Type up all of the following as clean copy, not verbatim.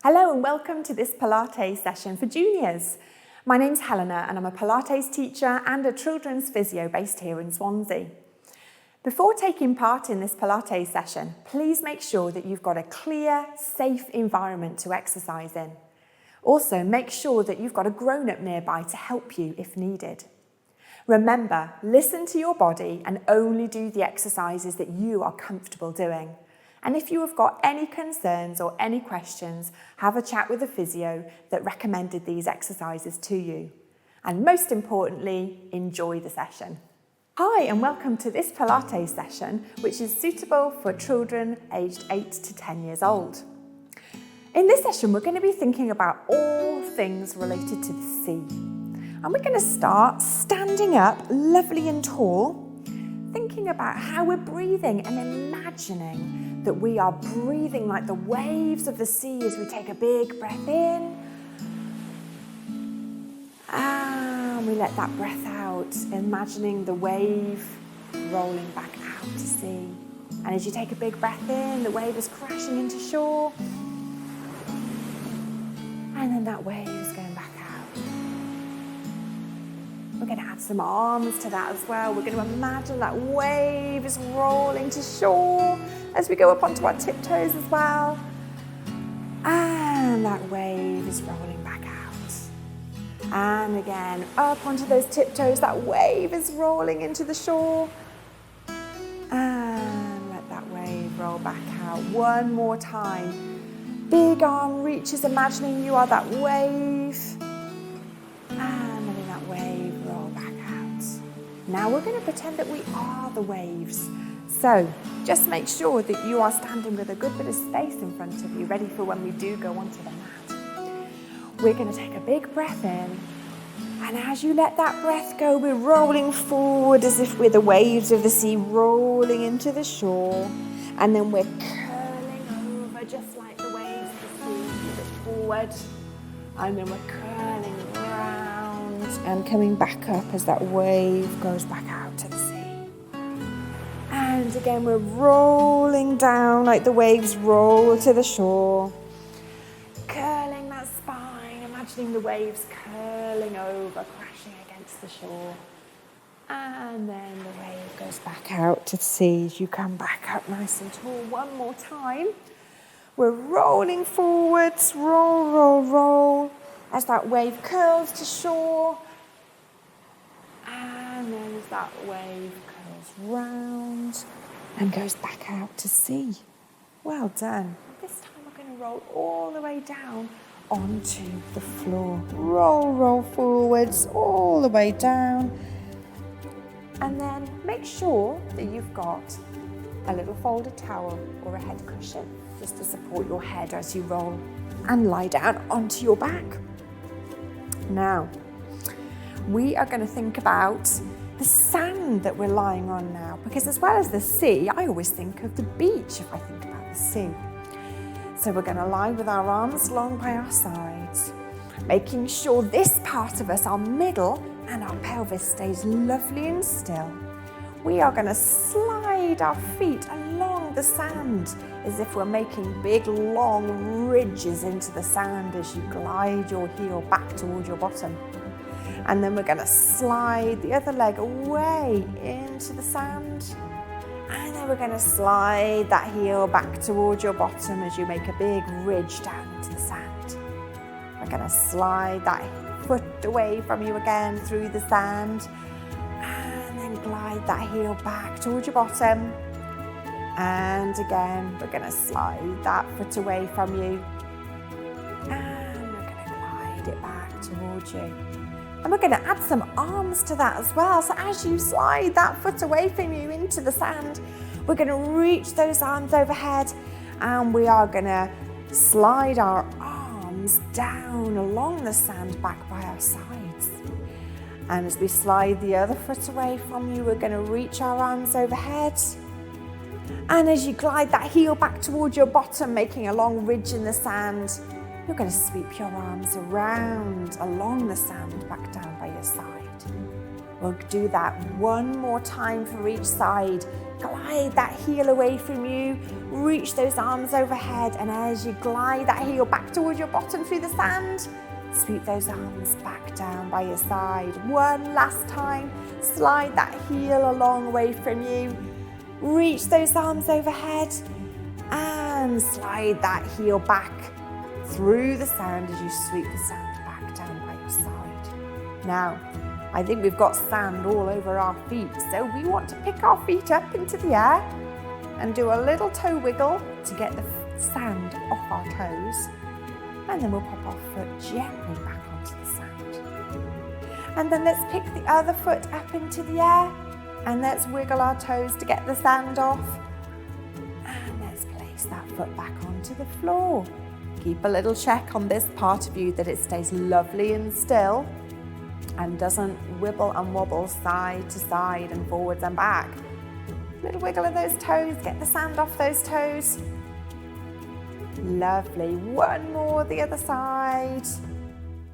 Hello and welcome to this Pilates session for juniors. My name's Helena and I'm a Pilates teacher and a children's physio based here in Swansea. Before taking part in this Pilates session, please make sure that you've got a clear, safe environment to exercise in. Also, make sure that you've got a grown-up nearby to help you if needed. Remember, listen to your body and only do the exercises that you are comfortable doing. And if you have got any concerns or any questions, have a chat with a physio that recommended these exercises to you. And most importantly, enjoy the session. Hi and welcome to this Pilates session, which is suitable for children aged 8 to 10 years old. In this session, we're going to be thinking about all things related to the sea. And we're going to start standing up, lovely and tall, thinking about how we're breathing and imagining that we are breathing like the waves of the sea as we take a big breath in. And we let that breath out, imagining the wave rolling back out to sea. And as you take a big breath in, the wave is crashing into shore. And then that wave is going back out. We're going to add some arms to that as well. We're going to imagine that wave is rolling to shore as we go up onto our tiptoes as well. And that wave is rolling back out. And again, up onto those tiptoes, that wave is rolling into the shore. And let that wave roll back out. One more time. Big arm reaches, imagining you are that wave. And letting that wave roll back out. Now we're going to pretend that we are the waves. So just make sure that you are standing with a good bit of space in front of you, ready for when we do go onto the mat. We're going to take a big breath in. And as you let that breath go, we're rolling forward as if we're the waves of the sea rolling into the shore. And then we're curling over just like the waves of the sea. Move it forward. And then we're curling around and coming back up as that wave goes back out to the sea. And again, we're rolling down like the waves roll to the shore. Curling that spine, imagining the waves curling over, crashing against the shore. And then the wave goes back out to the sea as you come back up nice and tall. One more time. We're rolling forwards, roll, roll, roll, as that wave curls to shore. And then as that wave curls round and goes back out to sea. Well done. This time we're going to roll all the way down onto the floor. Roll, roll forwards, all the way down. And then make sure that you've got a little folded towel or a head cushion just to support your head as you roll and lie down onto your back. Now, we are going to think about the sand that we're lying on now, because as well as the sea, I always think of the beach if I think about the sea. So we're going to lie with our arms long by our sides, making sure this part of us, our middle and our pelvis, stays lovely and still. We are going to slide our feet along the sand as if we're making big long ridges into the sand as you glide your heel back towards your bottom. And then we're going to slide the other leg away into the sand. And then we're going to slide that heel back towards your bottom as you make a big ridge down into the sand. We're going to slide that foot away from you again through the sand. And then glide that heel back towards your bottom. And again, we're going to slide that foot away from you. And we're going to glide it back towards you. And we're going to add some arms to that as well. So as you slide that foot away from you into the sand, we're going to reach those arms overhead and we are going to slide our arms down along the sand back by our sides. And as we slide the other foot away from you, we're going to reach our arms overhead. And as you glide that heel back towards your bottom, making a long ridge in the sand, you're going to sweep your arms around along the sand back down by your side. We'll do that one more time for each side. Glide that heel away from you, reach those arms overhead, and as you glide that heel back towards your bottom through the sand, sweep those arms back down by your side. One last time, slide that heel along away from you, reach those arms overhead, and slide that heel back through the sand as you sweep the sand back down by your side. Now, I think we've got sand all over our feet, so we want to pick our feet up into the air and do a little toe wiggle to get the sand off our toes. And then we'll pop our foot gently back onto the sand. And then let's pick the other foot up into the air and let's wiggle our toes to get the sand off. And let's place that foot back onto the floor. Keep a little check on this part of you that it stays lovely and still and doesn't wibble and wobble side to side and forwards and back. Little wiggle of those toes, get the sand off those toes. Lovely, one more the other side.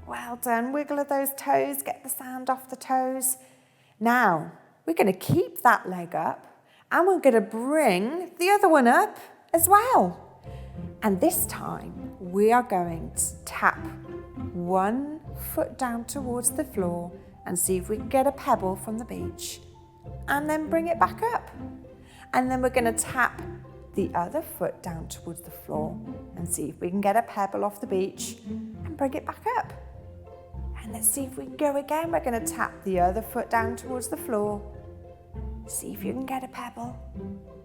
Well done, wiggle of those toes, get the sand off the toes. Now, we're going to keep that leg up and we're going to bring the other one up as well. And this time, we are going to tap one foot down towards the floor and see if we can get a pebble from the beach and then bring it back up. And then we're going to tap the other foot down towards the floor and see if we can get a pebble off the beach and bring it back up. And let's see if we can go again. We're going to tap the other foot down towards the floor, see if you can get a pebble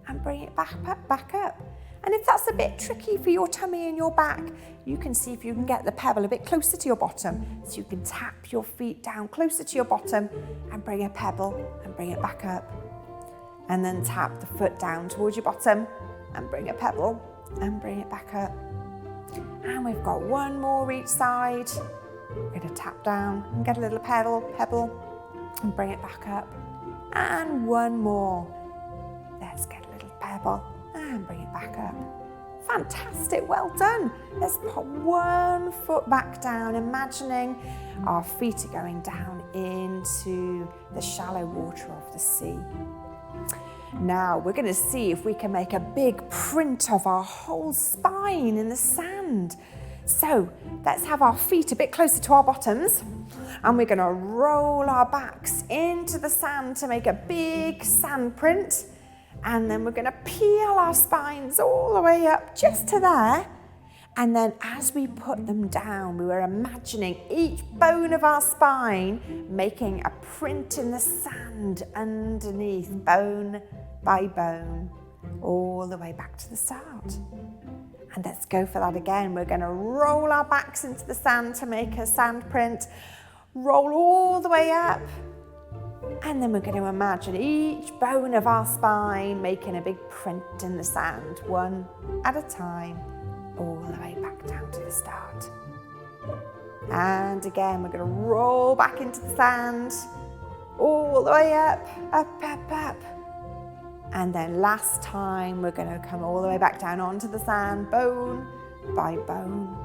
and bring it back up. And if that's a bit tricky for your tummy and your back, you can see if you can get the pebble a bit closer to your bottom. So you can tap your feet down closer to your bottom and bring a pebble and bring it back up. And then tap the foot down towards your bottom and bring a pebble and bring it back up. And we've got one more each side. We're going to tap down and get a little pebble and bring it back up. And one more. Let's get a little pebble and bring it back up. Fantastic, well done. Let's pop one foot back down, imagining our feet are going down into the shallow water of the sea. Now we're going to see if we can make a big print of our whole spine in the sand. So let's have our feet a bit closer to our bottoms and we're going to roll our backs into the sand to make a big sand print. And then we're going to peel our spines all the way up just to there. And then as we put them down, we were imagining each bone of our spine making a print in the sand underneath, bone by bone, all the way back to the start. And let's go for that again. We're going to roll our backs into the sand to make a sand print. Roll all the way up. And then we're going to imagine each bone of our spine making a big print in the sand, one at a time, all the way back down to the start. And again, we're going to roll back into the sand, all the way up, up, up, up. And then last time, we're going to come all the way back down onto the sand, bone by bone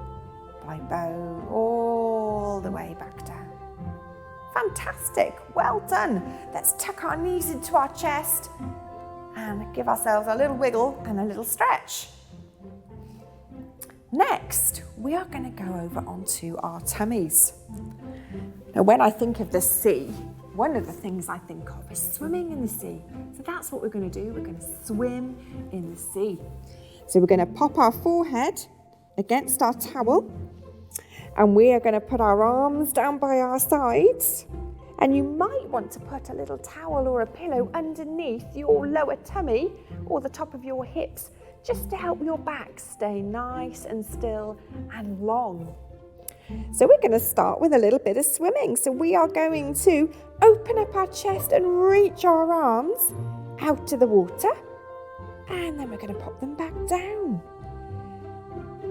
by bone, all the way back down. Fantastic, well done. Let's tuck our knees into our chest and give ourselves a little wiggle and a little stretch. Next, we are going to go over onto our tummies. Now, when I think of the sea, one of the things I think of is swimming in the sea. So that's what we're going to do. We're going to swim in the sea. So we're going to pop our forehead against our towel. And we are going to put our arms down by our sides. And you might want to put a little towel or a pillow underneath your lower tummy or the top of your hips, just to help your back stay nice and still and long. So we're going to start with a little bit of swimming. So we are going to open up our chest and reach our arms out to the water. And then we're going to pop them back down.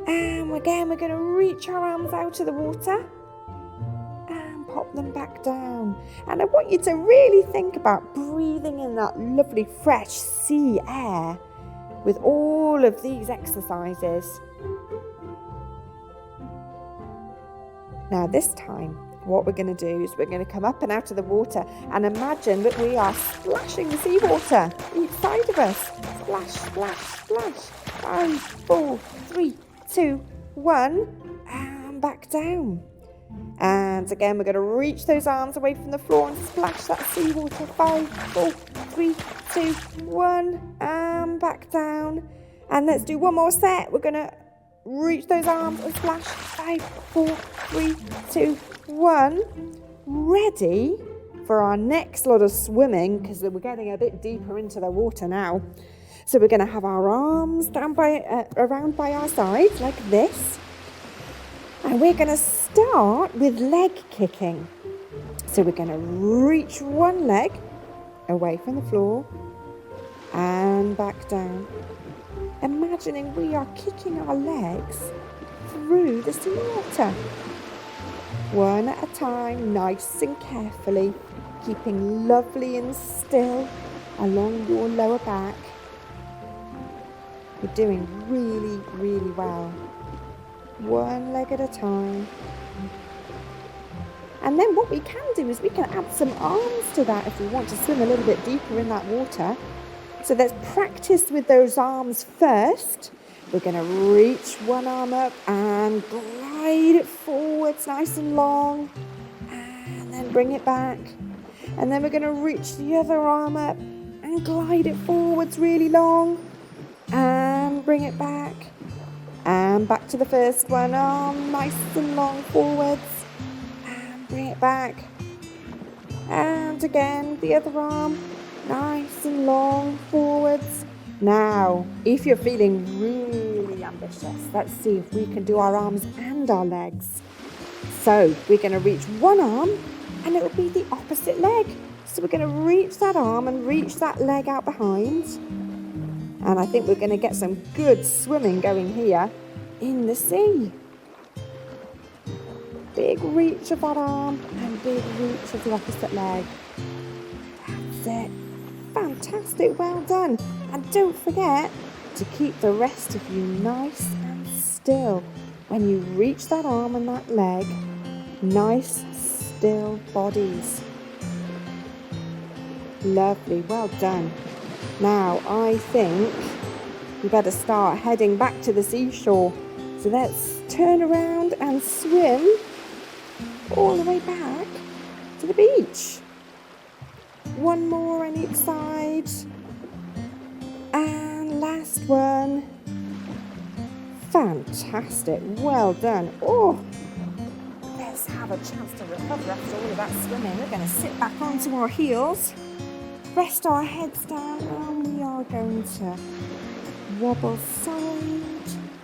And again, we're going to reach our arms out of the water and pop them back down. And I want you to really think about breathing in that lovely fresh sea air with all of these exercises. Now this time, what we're going to do is we're going to come up and out of the water and imagine that we are splashing the seawater each side of us. Splash, splash, splash. 5, 4, 3, 2, 1, and back down. And again, we're going to reach those arms away from the floor and splash that seawater. 5, 4, 3, 2, 1, and back down. And let's do one more set. We're going to reach those arms and splash. 5, 4, 3, 2, 1. Ready for our next lot of swimming, because we're getting a bit deeper into the water now. So we're going to have our arms down around by our sides like this. And we're going to start with leg kicking. So we're going to reach one leg away from the floor and back down. Imagining we are kicking our legs through the seawater. One at a time, nice and carefully, keeping lovely and still along your lower back. You're doing really, really well. One leg at a time. And then what we can do is we can add some arms to that if we want to swim a little bit deeper in that water. So let's practice with those arms first. We're going to reach one arm up and glide it forwards nice and long. And then bring it back. And then we're going to reach the other arm up and glide it forwards really long. And bring it back. And back to the first one. Arm nice and long forwards. And bring it back. And again, the other arm. Nice and long forwards. Now, if you're feeling really ambitious, let's see if we can do our arms and our legs. So we're going to reach one arm and it will be the opposite leg. So we're going to reach that arm and reach that leg out behind. And I think we're going to get some good swimming going here in the sea. Big reach of that arm and big reach of the opposite leg. That's it. Fantastic, well done. And don't forget to keep the rest of you nice and still when you reach that arm and that leg. Nice, still bodies. Lovely, well done. Now, I think we better start heading back to the seashore. So let's turn around and swim all the way back to the beach. One more on each side. And last one. Fantastic, well done. Oh, let's have a chance to recover after all of that swimming. We're going to sit back onto our heels. Rest our heads down and we are going to wobble side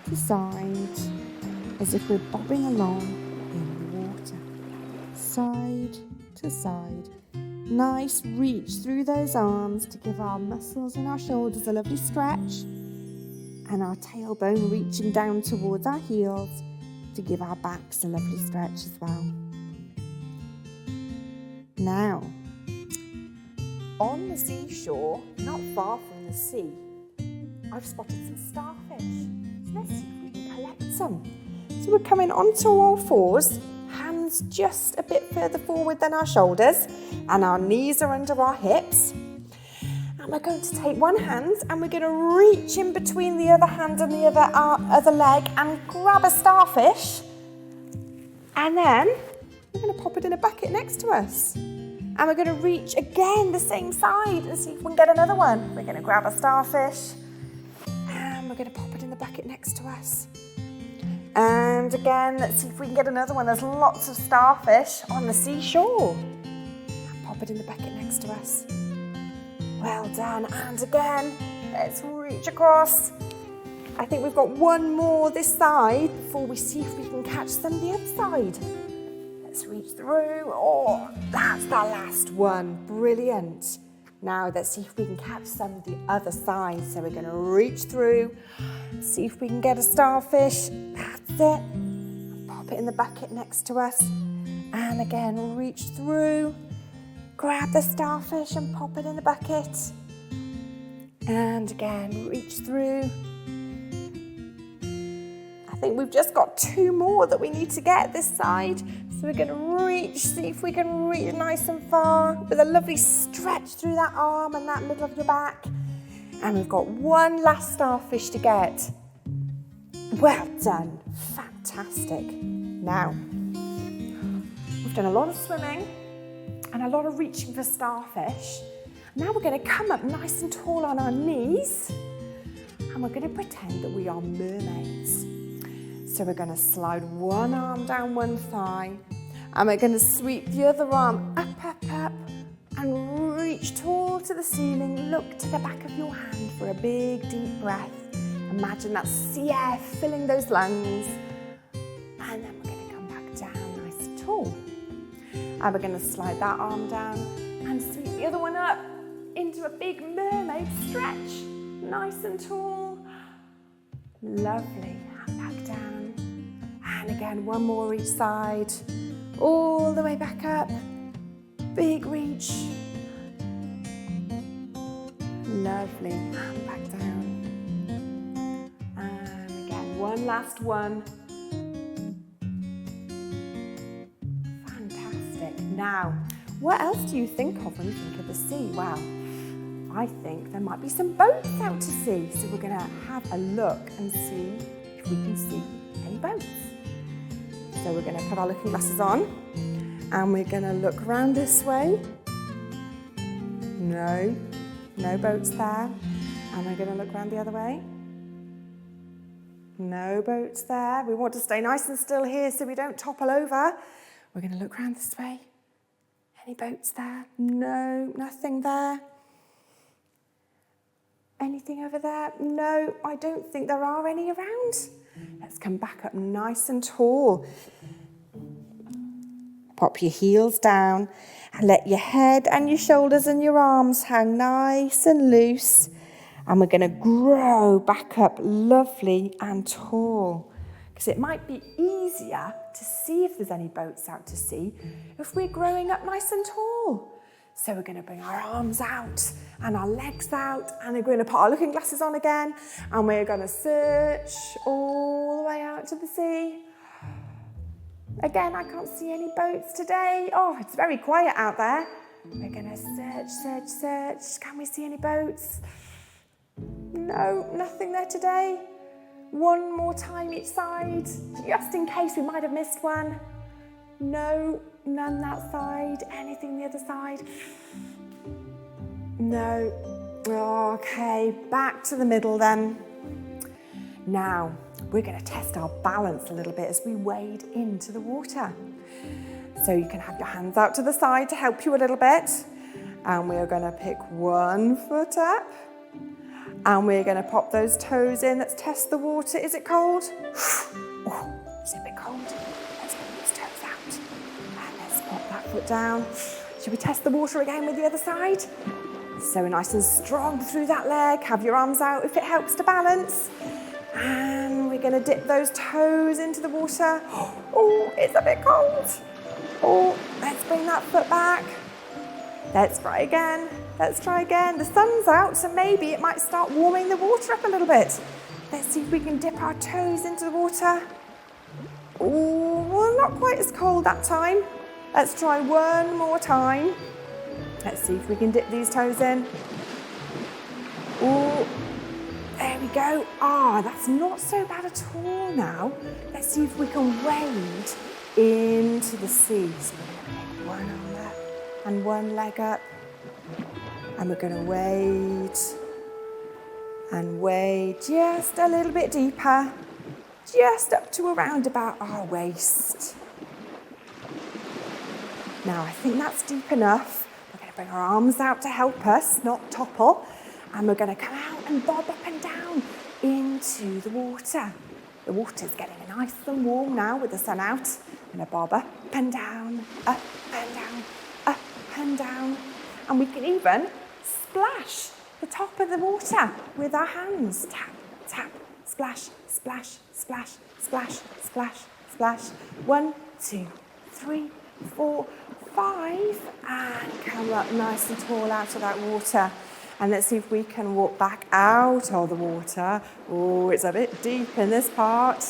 to side as if we're bobbing along in the water. Side to side. Nice reach through those arms to give our muscles in our shoulders a lovely stretch and our tailbone reaching down towards our heels to give our backs a lovely stretch as well. Now, on the seashore, not far from the sea, I've spotted some starfish. So let's see if we can collect some. So we're coming onto all fours, hands just a bit further forward than our shoulders, and our knees are under our hips. And we're going to take one hand and we're going to reach in between the other hand and the other leg and grab a starfish. And then we're going to pop it in a bucket next to us. And we're going to reach again the same side and see if we can get another one. We're going to grab a starfish and we're going to pop it in the bucket next to us. And again, let's see if we can get another one. There's lots of starfish on the seashore. And pop it in the bucket next to us. Well done. And again, let's reach across. I think we've got one more this side before we see if we can catch some the other side. Let's reach through. Oh, that's the last one. Brilliant. Now let's see if we can catch some the other side. So we're going to reach through, see if we can get a starfish. That's it. Pop it in the bucket next to us. And again, reach through, grab the starfish and pop it in the bucket. And again, reach through. I think we've just got two more that we need to get this side. So we're going to reach, see if we can reach nice and far with a lovely stretch through that arm and that middle of your back. And we've got one last starfish to get. Well done. Fantastic. Now, we've done a lot of swimming and a lot of reaching for starfish. Now we're going to come up nice and tall on our knees and we're going to pretend that we are mermaids. So we're going to slide one arm down one thigh and we're going to sweep the other arm up, up, up and reach tall to the ceiling. Look to the back of your hand for a big deep breath. Imagine that sea air filling those lungs. And then we're going to come back down nice and tall. And we're going to slide that arm down and sweep the other one up into a big mermaid stretch. Nice and tall. Lovely. And back down. And again, one more each side. All the way back up. Big reach. Lovely. And back down. And again, one last one. Fantastic. Now, what else do you think of when you think of the sea? Well, I think there might be some boats out to sea. So we're going to have a look and see if we can see any boats. So we're going to put our looking glasses on and we're going to look around this way. No boats there. And we're going to look around the other way. No boats there. We want to stay nice and still here so we don't topple over. We're going to look around this way. Any boats there? No, nothing there. Anything over there? No, I don't think there are any around. Let's come back up nice and tall. Pop your heels down and let your head and your shoulders and your arms hang nice and loose. And we're going to grow back up lovely and tall. Because it might be easier to see if there's any boats out to sea if we're growing up nice and tall. So we're going to bring our arms out and our legs out and we're going to put our looking glasses on again and we're going to search all the way out to the sea. Again, I can't see any boats today. Oh, it's very quiet out there. We're going to search, search, search. Can we see any boats? No, nothing there today. One more time each side, just in case we might have missed one. No, none that side. Anything the other side? No. Okay, back to the middle then. Now, we're going to test our balance a little bit as we wade into the water. So you can have your hands out to the side to help you a little bit. And we're going to pick one foot up. And we're going to pop those toes in. Let's test the water. Is it cold? Oh, is it a bit cold? Let's get those toes out. And let's pop that foot down. Should we test the water again with the other side? So nice and strong through that leg. Have your arms out if it helps to balance. And we're going to dip those toes into the water. Oh, it's a bit cold. Oh, let's bring that foot back. Let's try again. Let's try again. The sun's out, so maybe it might start warming the water up a little bit. Let's see if we can dip our toes into the water. Oh, well, not quite as cold that time. Let's try one more time. Let's see if we can dip these toes in. Oh, there we go. Ah, that's not so bad at all now. Let's see if we can wade into the sea. So we're going to make one arm up and one leg up. And we're going to wade and wade just a little bit deeper, just up to around about our waist. Now, I think that's deep enough. We're going to bring our arms out to help us, not topple. And we're going to come out and bob up and down into the water. The water's getting nice and warm now with the sun out. We're going to bob up and down, up and down, up and down. And we can even splash the top of the water with our hands. Tap, tap, splash, splash, splash, splash, splash, splash. 1, 2, 3, 4, 5. And come up nice and tall out of that water. And let's see if we can walk back out of the water. Oh, it's a bit deep in this part.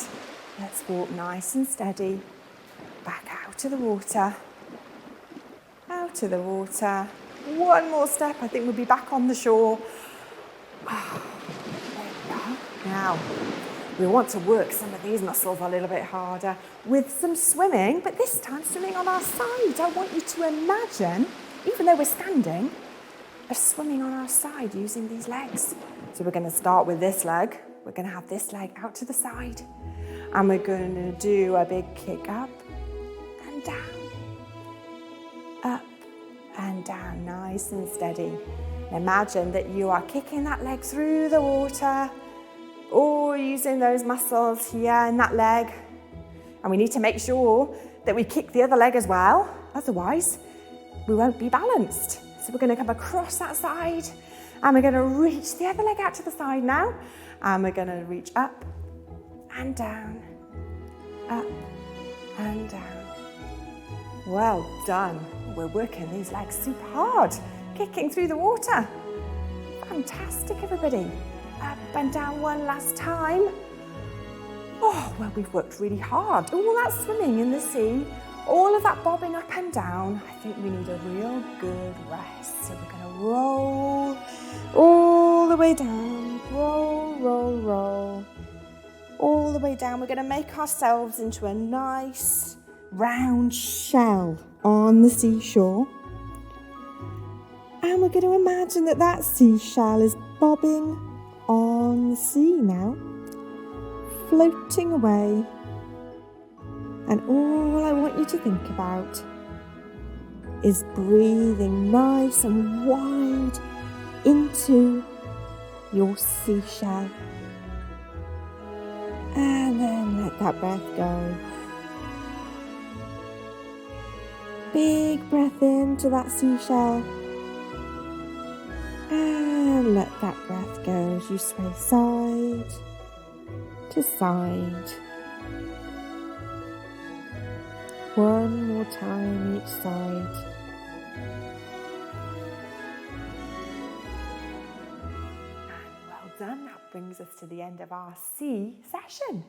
Let's walk nice and steady back out. out of the water, out of the water. One more step, I think we'll be back on the shore. Now, we want to work some of these muscles a little bit harder with some swimming, but this time swimming on our side. I want you to imagine, even though we're standing, of swimming on our side using these legs. So we're going to start with this leg. We're going to have this leg out to the side. And we're going to do a big kick up and down. Up and down, nice and steady. Imagine that you are kicking that leg through the water, or using those muscles here in that leg. And we need to make sure that we kick the other leg as well, otherwise we won't be balanced. So we're going to come across that side, and we're going to reach the other leg out to the side now, and we're going to reach up and down, up and down. Well done. We're working these legs super hard, kicking through the water. Fantastic, everybody. Up and down one last time. Oh, well, we've worked really hard. All that swimming in the sea, all of that bobbing up and down. I think we need a real good rest. So we're going to roll all the way down. Roll, roll, roll. All the way down. We're going to make ourselves into a nice round shell on the seashore. And we're going to imagine that that seashell is bobbing on the sea now, floating away. And all I want you to think about is breathing nice and wide into your seashell. And then let that breath go. Big breath into that seashell. And let that breath go as you sway side to side. One more time each side. And well done. That brings us to the end of our sea session.